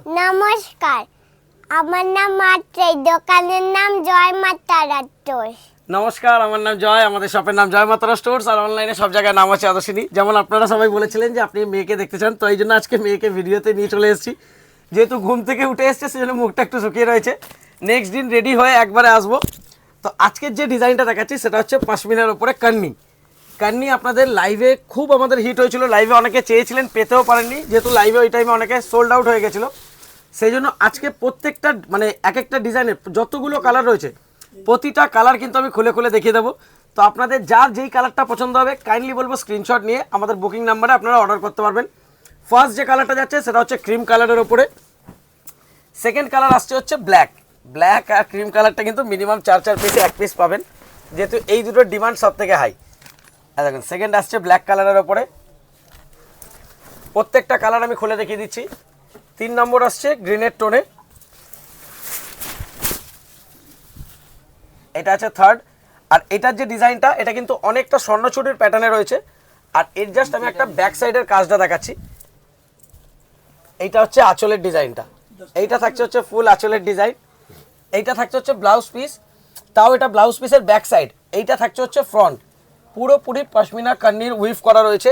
নমস্কার, আমার নাম মাত্রেই, দোকানের নাম জয় মা তারা স্টোর্স। নমস্কার, আমার নাম জয়, আমাদের শপের নাম জয় মা তারা স্টোর্স, আর অনলাইনে সব জায়গায় নাম আছে আদর্শিনী। যেমন আপনারা সবাই বলেছিলেন যে আপনি মেয়েকে দেখতে চান, তো এই জন্য আজকে মেয়েকে ভিডিওতে নিয়ে চলে এসেছি। যেহেতু ঘুম থেকে উঠে এসছে সেজন্য মুখটা একটু শুকিয়ে রয়েছে। নেক্সট দিন রেডি হয়ে একবারে আসবো। তো আজকের যে ডিজাইনটা দেখাচ্ছি সেটা হচ্ছে পশমিনার উপরে কান্নি। কান্নি আপনাদের লাইভে খুব আমাদের হিট হয়েছিল, লাইভে অনেকে চেয়েছিলেন, পেতেও পারেননি, যেহেতু লাইভে ওই টাইমে অনেকে সোল্ড আউট হয়ে গেছিলো। সেই জন্য আজকে প্রত্যেকটা মানে এক একটা ডিজাইনের যতগুলো কালার রয়েছে প্রতিটা কালার কিন্তু আমি খুলে খুলে দেখিয়ে দেবো। তো আপনাদের যার যেই কালারটা পছন্দ হবে কাইন্ডলি বলবো স্ক্রিনশট নিয়ে আমাদের বুকিং নাম্বারে আপনারা অর্ডার করতে পারবেন। ফার্স্ট যে কালারটা যাচ্ছে সেটা হচ্ছে ক্রিম কালারের ওপরে। সেকেন্ড কালার আসছে হচ্ছে ব্ল্যাক। ব্ল্যাক আর ক্রিম কালারটা কিন্তু মিনিমাম 4 পিসে 1 পিস পাবেন, যেহেতু এই দুটোর ডিমান্ড সব থেকে হাই। দেখুন সেকেন্ড আসছে ব্ল্যাক কালারের ওপরে। প্রত্যেকটা কালার আমি খুলে দেখিয়ে দিচ্ছি। 3 নম্বর আসছে গ্রিনের টোনে, এটা আছে থার্ড। আর এটার যে ডিজাইনটা এটা কিন্তু অনেকটা স্বর্ণচুরির প্যাটার্নে রয়েছে। আর এর জাস্ট আমি একটা ব্যাক সাইডের কাজটা দেখাচ্ছি। এইটা হচ্ছে আঁচলের ডিজাইনটা, এইটা থাকছে হচ্ছে ফুল আঁচলের ডিজাইন। এইটা থাকছে হচ্ছে ব্লাউজ পিস, তাও এটা ব্লাউজ পিসের ব্যাক সাইড। এইটা থাকছে হচ্ছে ফ্রন্ট, পুরোপুরি পশমিনা কান্নির উইভ করা রয়েছে।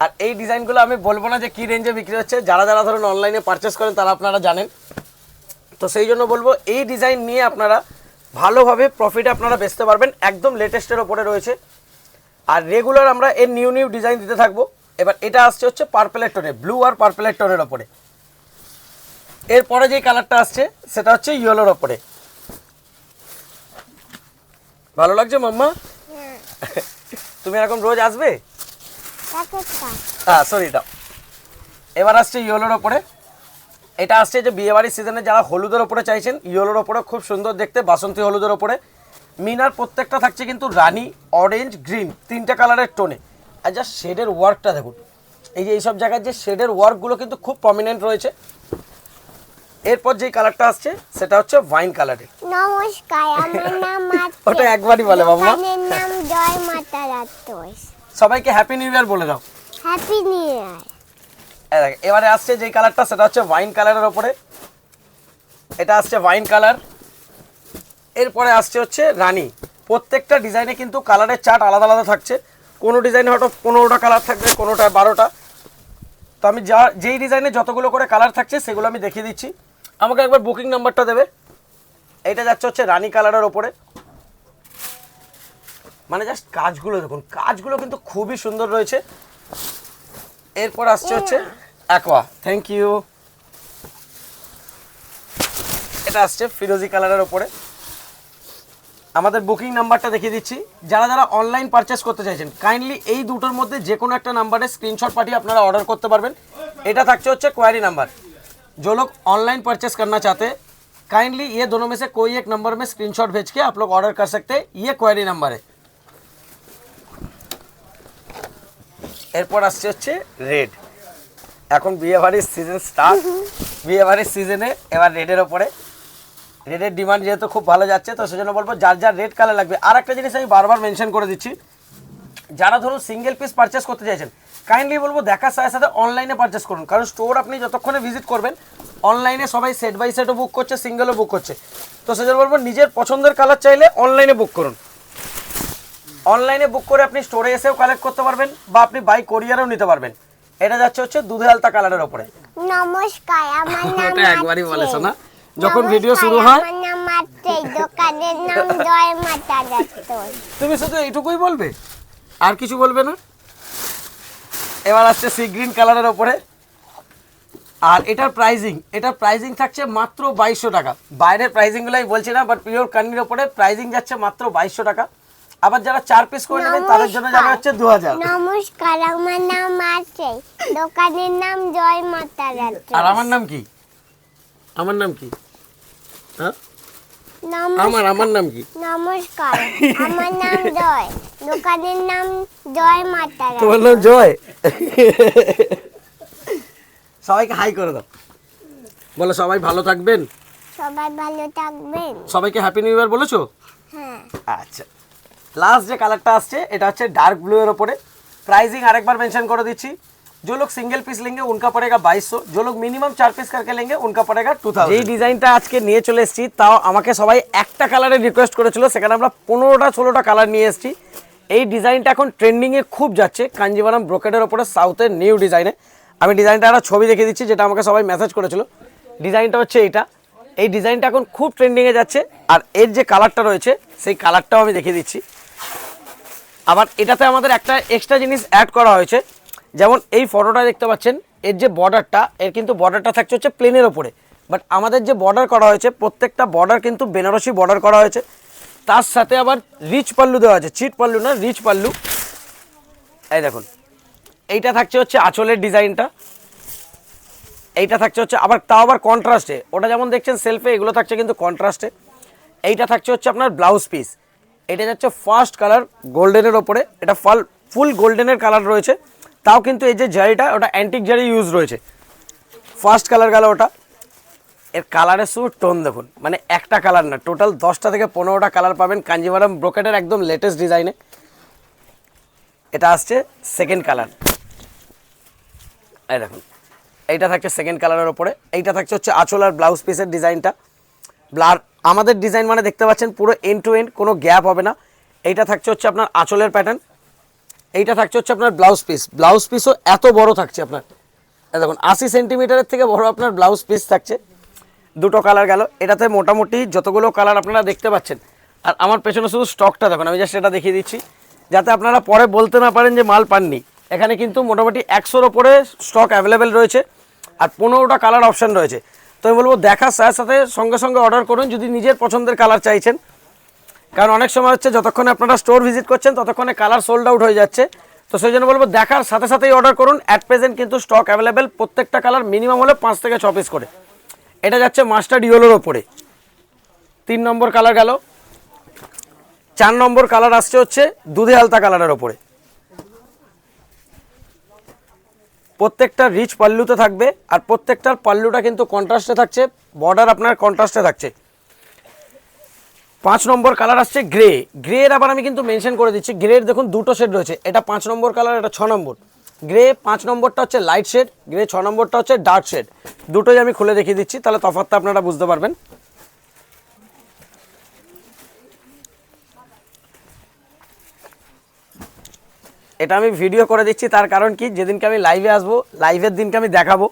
আর এই ডিজাইনগুলো আমি বলবো না যে কী রেঞ্জে বিক্রি হচ্ছে, যারা যারা ধরুন অনলাইনে পারচেস করেন তারা আপনারা জানেন। তো সেই জন্য বলবো এই ডিজাইন নিয়ে আপনারা ভালোভাবে প্রফিটে আপনারা বেচতে পারবেন, একদম লেটেস্টের ওপরে রয়েছে। আর রেগুলার আমরা এর নিউ নিউ ডিজাইন দিতে থাকবো। এবার এটা আসছে হচ্ছে পার্পেলের টোনে, ব্লু আর পার্পেলের টোনের ওপরে। এরপরে যে কালারটা আসছে সেটা হচ্ছে ইয়েলোর ওপরে। ভালো লাগছে মাম্মা? তুমি এরকম রোজ আসবে? সরি দাও। এবার আসছে ইয়েলোর ওপরে। এটা আসছে যে বিয়েবাড়ির সিজনে যারা হলুদের ওপরে চাইছেন, ইয়েলোর ওপরে খুব সুন্দর দেখতে, বাসন্তী হলুদের ওপরে। মিনার প্রত্যেকটা থাকছে কিন্তু রানি, অরেঞ্জ, গ্রিন, 3টে কালারের টোনে। আর জাস্ট শেডের ওয়ার্কটা দেখুন, এই যে এইসব জায়গায় যে শেডের ওয়ার্কগুলো কিন্তু খুব প্রমিনেন্ট রয়েছে। এরপর যে কালারটা আসছে সেটা হচ্ছে ওয়াইন কালারের। নমস্কার, আমার নাম ওটা একবারই বলে বাবা। দোকানের নাম জয় মা তারা স্টোর্স। সবাইকে হ্যাপি নিউ ইয়ার বলে দাও। Happy new year. এবারে আসছে যে কালারটা সেটা হচ্ছে ওয়াইন কালারের ওপরে। এটা আসছে ওয়াইন কালার। এরপরে আসছে হচ্ছে রানি। প্রত্যেকটা ডিজাইনে কিন্তু কালারের চার্ট আলাদা আলাদা থাকছে। কোনো ডিজাইনে হয়তো 15টা কালার থাকবে, কোনোটায় 12টা। তো আমি যেই ডিজাইনে যতগুলো করে কালার থাকছে সেগুলো আমি দেখিয়ে দিচ্ছি। আমাকে একবার বুকিং নাম্বারটা দেবে। এইটা যাচ্ছে হচ্ছে রানি কালারের ওপরে। মানে জাস্ট কাজগুলো দেখুন, কাজগুলো কিন্তু খুবই সুন্দর রয়েছে। এরপর আসছে হচ্ছে অ্যাকোয়া। Thank you. এটা আসছে ফিরোজি কালারের ওপরে। আমাদের বুকিং নাম্বারটা দেখিয়ে দিচ্ছি। যারা যারা অনলাইন পারচেস করতে চাইছেন কাইন্ডলি এই দুটোর মধ্যে যে কোনো একটা নাম্বারে স্ক্রিনশট পাঠিয়ে আপনারা অর্ডার করতে পারবেন। এটা থাকছে হচ্ছে क्वेरी नंबर। जो लोग ऑनलाइन परचेस करना चाहते हैं काइंडली ये दोनों में से कोई एक नंबर में स्क्रीनशॉट भेज के आप लोग ऑर्डर कर सकते हैं। ये क्वेरी नंबर है। এরপর আসছে হচ্ছে রেড। এখন বিয়েবাড়ির সিজন স্টার্ট, বিয়েবাড়ির সিজনে এবার রেডের ওপরে। রেডের ডিমান্ড যেহেতু খুব ভালো যাচ্ছে, তো সেজন্য বলবো যার যার রেড কালার লাগবে। আর একটা জিনিস আমি বারবার মেনশন করে দিচ্ছি, যারা ধরুন সিঙ্গেল পিস পারচেস করতে চাইছেন কাইন্ডলি বলবো দেখার সাথে সাথে অনলাইনে পারচেস করুন। কারণ স্টোর আপনি যতক্ষণে ভিজিট করবেন অনলাইনে সবাই সেট বাই সেটও বুক করছে, সিঙ্গেলও বুক করছে। তো সেজন্য বলবো নিজের পছন্দের কালার চাইলে অনলাইনে বুক করুন। অনলাইনে বুক করে আপনি স্টোরে এসেও কালেক্ট করতে পারবেন বা আপনি বাই কোরিয়ারও নিতে পারবেন। এটা যাচ্ছে হচ্ছে দুধে আলতা কালারের ওপরে। নমস্কার, আমার নাম একবারই বলেছ না যখন ভিডিও শুরু হয়। আমার নাম মাত্রেই, দোকানের নাম জয় মা তারা স্টোর্স। তুমি শুধু এইটুকুই বলবে, আর কিছু বলবে না? এবার আসছে সি গ্রিন কালারের ওপরে। আর এটার প্রাইজিং থাকছে মাত্র 2200 টাকা। বাইরের প্রাইজিংগুলো আমি বলছি না, বাট পিওর কান্নির ওপরে প্রাইজিং যাচ্ছে মাত্র 2200 টাকা। আবার যারা 4 পিস করে নেবেন তাদের জন্য যাবে হচ্ছে 2000। নমস্কার, আমার নাম মাত্রেই, দোকানের নাম জয় মা তারা স্টোর্স। আর আমার নাম কি? আমার নাম কি? হ্যাঁ আমার নাম কি? নমস্কার, আমার নাম জয়, দোকানের নাম জয় মা তারা। তোমার নাম জয়? সবাইকে হাই করে দাও, বলো সবাই ভালো থাকবেন। সবাই ভালো থাকবেন। সবাইকে হ্যাপি নিউ ইয়ার বলেছো? হ্যাঁ। আচ্ছা, লাস্ট যে কালারটা আসছে এটা হচ্ছে ডার্ক ব্লু এর ওপরে। প্রাইজিং আরেকবার মেনশন করে দিচ্ছি, जो लोग सिंगल पीस लेंगे उनका पड़ेगा 2200, जो लोग मिनिमम 4 पीस करके लेंगे उनका पड़ेगा 2000। এই ডিজাইনটা আজকে নিয়ে চলে এসেছি, তাও আমাকে সবাই একটা কালারের রিকোয়েস্ট করেছিল, সেখানে আমরা 15টা 16টা কালার নিয়ে এসেছি। এই ডিজাইনটা এখন ট্রেন্ডিংয়ে খুব যাচ্ছে, কাঞ্জিভারাম ব্রোকেডের ওপরে সাউথের নিউ ডিজাইনে। আমি ডিজাইনটা একটা ছবি দেখিয়ে দিচ্ছি, যেটা আমাকে সবাই মেসেজ করেছিল। ডিজাইনটা হচ্ছে এইটা, এই ডিজাইনটা এখন খুব ট্রেন্ডিংয়ে যাচ্ছে। আর এর যে কালারটা রয়েছে সেই কালারটাও আমি দেখিয়ে দিচ্ছি। আবার এটাতে আমাদের একটা এক্সট্রা জিনিস অ্যাড করা হয়েছে, যেমন এই ফটোটা দেখতে পাচ্ছেন, এর যে বর্ডারটা, এর কিন্তু বর্ডারটা থাকছে হচ্ছে প্লেনের ওপরে, বাট আমাদের যে বর্ডার করা হয়েছে প্রত্যেকটা বর্ডার কিন্তু বেনারসি বর্ডার করা হয়েছে। তার সাথে আবার রিচ পাল্লু দেওয়া আছে, চিট পাল্লু না, রিচ পাল্লু। এই দেখুন, এইটা থাকছে হচ্ছে আঁচলের ডিজাইনটা, এইটা থাকছে হচ্ছে আবার তাও আবার কন্ট্রাস্টে। ওটা যেমন দেখছেন সেলফে, এগুলো থাকছে কিন্তু কন্ট্রাস্টে। এইটা থাকছে হচ্ছে আপনার ব্লাউজ পিস, এটা যাচ্ছে ফার্স্ট কালার গোল্ডেনের ওপরে, এটা ফুল গোল্ডেনের কালার রয়েছে, তাও কিন্তু এই যে জারিটা ওটা অ্যান্টিক জারি ইউজ রয়েছে। ফার্স্ট কালার গেল ওটা। এর কালারের শুধু টোন দেখুন, মানে একটা কালার না, টোটাল 10টা থেকে 15টা কালার পাবেন কাঞ্জিভারাম ব্রোকেডের একদম লেটেস্ট ডিজাইনে। এটা আসছে সেকেন্ড কালার, এই দেখুন, এইটা থাকছে সেকেন্ড কালারের ওপরে। এইটা থাকছে হচ্ছে আঁচল আর ব্লাউজ পিসের ডিজাইনটা। আমাদের ডিজাইন মানে দেখতে পাচ্ছেন পুরো এন্ড টু এন্ড, কোনো গ্যাপ হবে না। এইটা থাকছে হচ্ছে আপনার আঁচলের প্যাটার্ন, এইটা থাকছে হচ্ছে আপনার ব্লাউজ পিস। ব্লাউজ পিসও এত বড় থাকছে আপনার, দেখুন 80 সেন্টিমিটারের থেকে বড় আপনার ব্লাউজ পিস থাকছে। দুটো কালার গেল। এটাতে মোটামুটি যতগুলো কালার আপনারা দেখতে পাচ্ছেন, আর আমার পেছনে শুধু স্টকটা দেখুন, আমি জাস্ট এটা দেখিয়ে দিচ্ছি যাতে আপনারা পরে বলতে না পারেন যে মাল পাননি। এখানে কিন্তু মোটামুটি 100-র ওপরে স্টক অ্যাভেলেবেল রয়েছে, আর 15টা কালার অপশান রয়েছে। তো আমি বলবো দেখার সাথে সাথে সঙ্গে সঙ্গে অর্ডার করুন যদি নিজের পছন্দের কালার চাইছেন, কারণ অনেক সময় হচ্ছে যতক্ষণে আপনারা স্টোর ভিজিট করছেন ততক্ষণে কালার সোল্ড আউট হয়ে যাচ্ছে। তো সেই জন্য বলবো দেখার সাথে সাথেই অর্ডার করুন। অ্যাট প্রেজেন্ট কিন্তু স্টক অ্যাভেলেবেল, প্রত্যেকটা কালার মিনিমাম হলে 5 থেকে 6 পিস করে। এটা যাচ্ছে মাস্টার্ড ইয়েলোর ওপরে, 3 নম্বর কালার গেল। 4 নম্বর কালার আসছে হচ্ছে দুধে আলতা কালারের ওপরে, প্রত্যেকটা রিচ পাল্লুতে থাকবে, আর প্রত্যেকটার পাল্লুটা কিন্তু কন্ট্রাস্টে থাকছে, বর্ডার আপনার কন্ট্রাস্টে থাকছে। 5 নম্বর কালার আসছে গ্রে। গ্রের আবার আমি কিন্তু মেনশন করে দিচ্ছি, গ্রের দেখুন দুটো শেড রয়েছে, এটা 5 নম্বর কালার, এটা 6 নম্বর। গ্রে 5 নম্বরটা হচ্ছে লাইট শেড, গ্রে 6 নম্বরটা হচ্ছে ডার্ক শেড। দুটোই আমি খুলে দেখিয়ে দিচ্ছি, তাহলে তফাৎটা আপনারা বুঝতে পারবেন। এটা আমি ভিডিও করে দিচ্ছি, তার কারণ কি, যেদিনকে আমি লাইভে আসবো, লাইভের দিনকে আমি দেখাবো।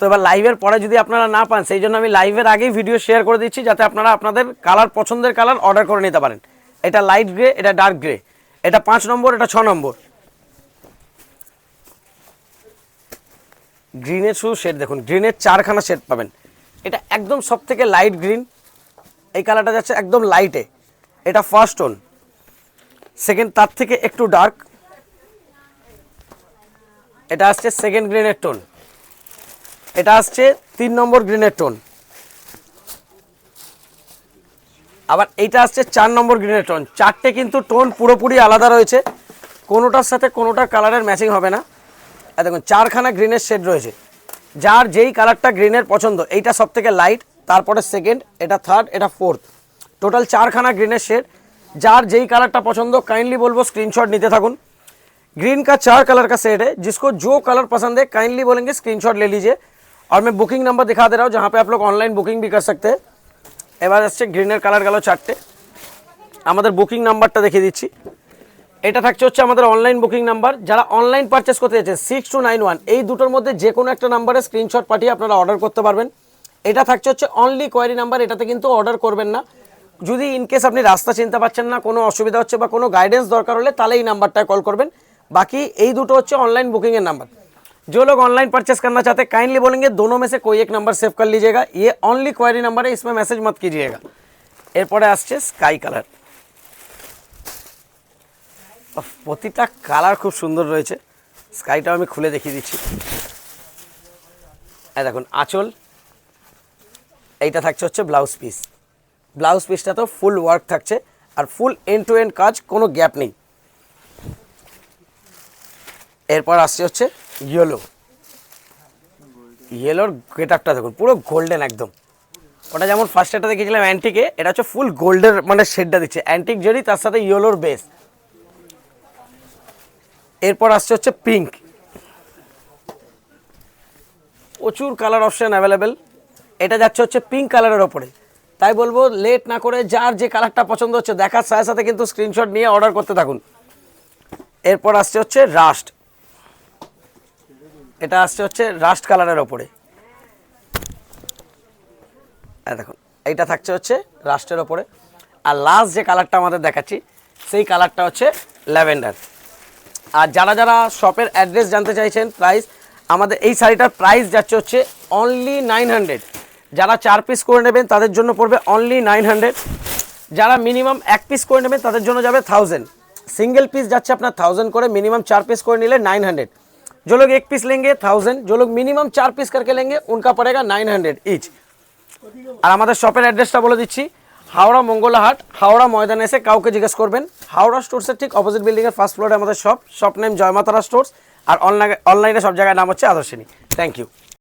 তো এবার লাইভের পরে যদি আপনারা না পান, সেই জন্য আমি লাইভের আগেই ভিডিও শেয়ার করে দিচ্ছি, যাতে আপনারা আপনাদের কালার, পছন্দের কালার অর্ডার করে নিতে পারেন। এটা লাইট গ্রে, এটা ডার্ক গ্রে, এটা 5 নম্বর, এটা 6 নম্বর। গ্রিনের শুধু শেড দেখুন, গ্রিনের 4খানা শেড পাবেন। এটা একদম সব থেকে লাইট গ্রিন, এই কালারটা যাচ্ছে একদম লাইটে, এটা ফার্স্ট টোন। সেকেন্ড তার থেকে একটু ডার্ক, এটা আসছে সেকেন্ড গ্রিনের টোন। এটা আসছে 3 নম্বর গ্রিনের টোন। আবার এইটা আসছে 4 নম্বর গ্রিনের টোন। 4টে কিন্তু টোন পুরোপুরি আলাদা রয়েছে, কোনোটার সাথে কোনোটার কালারের ম্যাচিং হবে না। দেখুন 4খানা গ্রিনের শেড রয়েছে, যার যেই কালারটা গ্রিনের পছন্দ, এইটা সব থেকে লাইট, তারপরে সেকেন্ড, এটা থার্ড, এটা ফোর্থ, টোটাল 4খানা গ্রিনের শেড। যার যেই কালারটা পছন্द काइंडली बोलबो स्क्रीनशॉट नीते थाकुन। ग्रीन का 4 कलर का सेट है, जिसको जो कलर पसंद है काइंडली बोलेंगे स्क्रीनशॉट ले लीजिए। और मैं बुकिंग नंबर दिखा दे रहा हूँ, जहाँ पे आप लोग ऑनलाइन बुकिंग भी कर सकते हैं। এবার আসছে গ্রিনের কালার গেল 4টে। আমাদের বুকিং নাম্বারটা দেখিয়ে দিচ্ছি, এটা থাকছে হচ্ছে আমাদের অনলাইন বুকিং নাম্বার। যারা অনলাইন পারচেস করতে যাচ্ছেন 6291, এই দুটোর মধ্যে যে কোনো একটা নাম্বারে স্ক্রিনশট পাঠিয়ে আপনারা অর্ডার করতে পারবেন। এটা থাকছে হচ্ছে অনলি কোয়ারি নাম্বার, এটাতে কিন্তু অর্ডার করবেন না। যদি ইনকেস আপনি রাস্তা চিনতে পারছেন না, কোনো অসুবিধা হচ্ছে বা কোনো গাইডেন্স দরকার হলে, তাহলে এই নাম্বারটায় কল করবেন। बाकी এই দুটো হচ্ছে ऑनलाइन बुकिंग के नंबर। जो लोग ऑनलाइन परचेस करना चाहते हैं काइंडली बोलेंगे दोनों में से कोई एक नंबर सेव कर लीजिएगा। ये ओनली क्वेरी नंबर है, इसमें मैसेज मत कीजिएगा। এরপরে আসছে স্কাই কালার। প্রতিটা কালার খুব সুন্দর রয়েছে। স্কাইটাও আমি খুলে দেখিয়ে দিচ্ছি। এই দেখুন আঁচল, এইটা থাকছে হচ্ছে ব্লাউজ পিস। ব্লাউজ পিসটা তো ফুল ওয়ার্ক থাকছে আর ফুল এন্ড টু এন্ড কাজ, কোনো গ্যাপ নেই। এরপর আসছে হচ্ছে ইয়েলো। ইয়েলোর গেটআপটা দেখুন, পুরো গোল্ডেন একদম। ওটা যেমন ফার্স্ট এটা দেখেছিলাম অ্যান্টিকে, এটা হচ্ছে ফুল গোল্ডের মানে শেডটা দিচ্ছে, অ্যান্টিক জেরি তার সাথে ইয়েলোর বেস। এরপর আসছে হচ্ছে পিঙ্ক। প্রচুর কালার অপশন অ্যাভেলেবেল। এটা যাচ্ছে হচ্ছে পিঙ্ক কালারের ওপরে, তাই বলবো লেট না করে যার যে কালারটা পছন্দ হচ্ছে দেখার সাথে সাথে কিন্তু স্ক্রিনশট নিয়ে অর্ডার করতে থাকুন। এরপর আসছে হচ্ছে রাস্ট, এটা আসছে হচ্ছে রাস্ট কালারের ওপরে, দেখুন এইটা থাকছে হচ্ছে রাস্টের ওপরে। আর লাস্ট যে কালারটা আমাদের দেখাচ্ছি সেই কালারটা হচ্ছে ল্যাভেন্ডার। আর যারা যারা শপের অ্যাড্রেস জানতে চাইছেন, প্রাইস, আমাদের এই শাড়িটার প্রাইস যাচ্ছে হচ্ছে অনলি 900। যারা 4 পিস করে নেবেন তাদের জন্য পড়বে অনলি 900। যারা মিনিমাম 1 পিস করে নেবেন তাদের জন্য যাবে 1000। सिंगल पीस जाच्छे अपना 1000 করে, मिनिमम 4 पीस করে নিলে 900। जो लोग 1 पीस लेंगे 1000, जो लोग मिनिमम 4 पीस करके लेंगे उनका पड़ेगा 900 ইচ। আর আমাদের শপের অ্যাড্রেসটা বলে দিচ্ছি, হাওড়া মঙ্গলাহাট, হাওড়া ময়দানে এসে কাউকে জিজ্ঞেস করবেন। হাওড়া স্টোরসের ঠিক অপোজিট বিল্ডিংয়ের ফার্স্ট ফ্লোরে আমাদের শপ নেম জয়মাতারা স্টোর্স। আর অনলাইনে সব জায়গায় নাম হচ্ছে আদর্শিনী। Thank you.